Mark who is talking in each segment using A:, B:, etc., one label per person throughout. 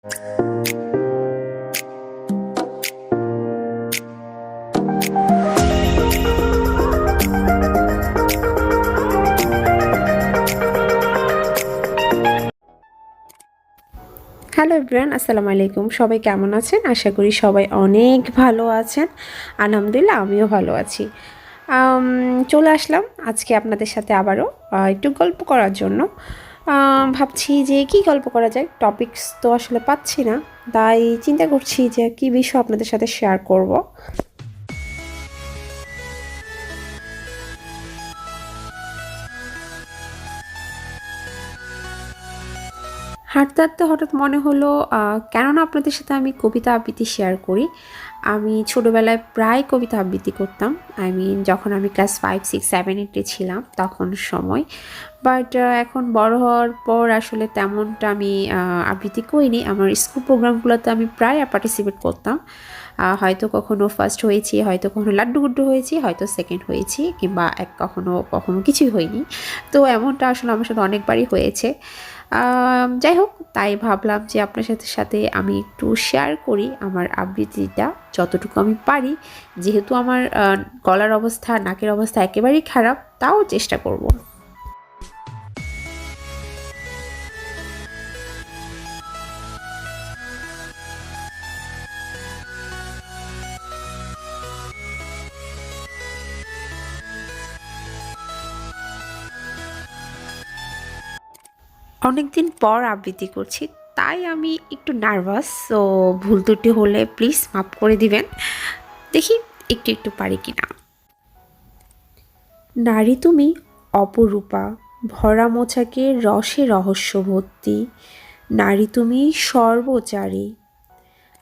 A: Hello everyone, আসসালামু আলাইকুম। সবাই কেমন আছেন? আশা করি সবাই অনেক ভালো আছেন। আলহামদুলিল্লাহ আমিও ভালো আছি। চলে আসলাম আজকে আপনাদের সাথে আবারও একটু গল্প করার জন্য। ভাবছি যে কি গল্প করা যায়, টপিকস তো আসলে পাচ্ছি না, তাই চিন্তা করছি যে কি বিষয় আপনাদের সাথে শেয়ার করব। হাঁটতে হাঁটতে হঠাৎ মনে হলো কেননা আপনাদের সাথে আমি কবিতা আবৃত্তি শেয়ার করি। আমি ছোটোবেলায় প্রায় কবিতা আবৃত্তি করতাম। যখন আমি ক্লাস 5, 6, 7, 8-এ ছিলাম তখন সময়। বাট এখন বড় হওয়ার পর আসলে তেমনটা আমি আবৃত্তি করিনি। আমার স্কুল প্রোগ্রামগুলোতে আমি প্রায় পার্টিসিপেট করতাম। হয়তো কখনো ফার্স্ট হয়েছি, হয়তো কখনো লাড্ডু গুড্ডু হয়েছি, হয়তো সেকেন্ড হয়েছি, কিংবা কখনো কখনো কিছুই হয়নি। তো এমনটা আসলে আমার সাথে অনেকবারই হয়েছে। যাই হোক, তাই ভাবলাম যে আপনার সাথে আমি একটু শেয়ার করি আমার আবৃত্তিটা যতটুকু আমি পারি। যেহেতু আমার গলার অবস্থা, নাকের অবস্থা একেবারেই খারাপ, তাও চেষ্টা করব। অনেক দিন পর আবৃত্তি করছি, তাই আমি একটু নার্ভাস। সো ভুল ত্রুটি হলে প্লিজ মাফ করে দিবেন। দেখি একটু একটু পারি কিনা। নারী তুমি অপরূপা, ভরা মোছাকে রসে রহস্য ভর্তি। নারী তুমি সর্বচারী।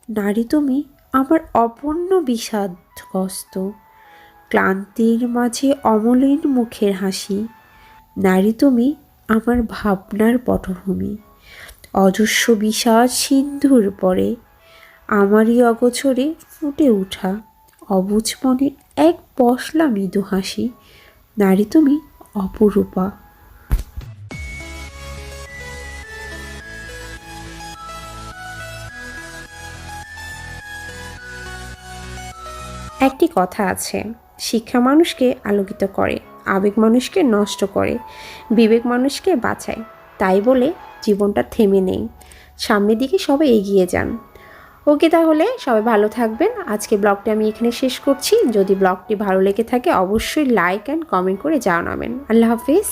A: নারী তুমি আমার অপূর্ণ বিষাদগ্রস্ত, ক্লান্তির মাঝে অমলিন মুখের হাসি। নারী তুমি আমার ভাবনার পটভূমি, অজস্র বিষাদ সিন্ধুর পরে আমারই অগোচরে ফুটে ওঠা অবুঝ মনের এক পশলা মৃদু হাসি। নারী তুমি অপরূপা। একটি কথা আছে, শিক্ষা মানুষকে আলোকিত করে, আবেগ মানুষকে নষ্ট করে, বিবেক মানুষকে বাঁচায়। তাই বলে জীবনটা থেমে নেই, সামনের দিকে সবাই এগিয়ে যান। ওকে, তাহলে সবাই ভালো থাকবেন। আজকে ব্লগটি আমি এখানে শেষ করছি। যদি ব্লগটি ভালো লেগে থাকে অবশ্যই লাইক অ্যান্ড কমেন্ট করে জানাবেন। আল্লাহ হাফিজ।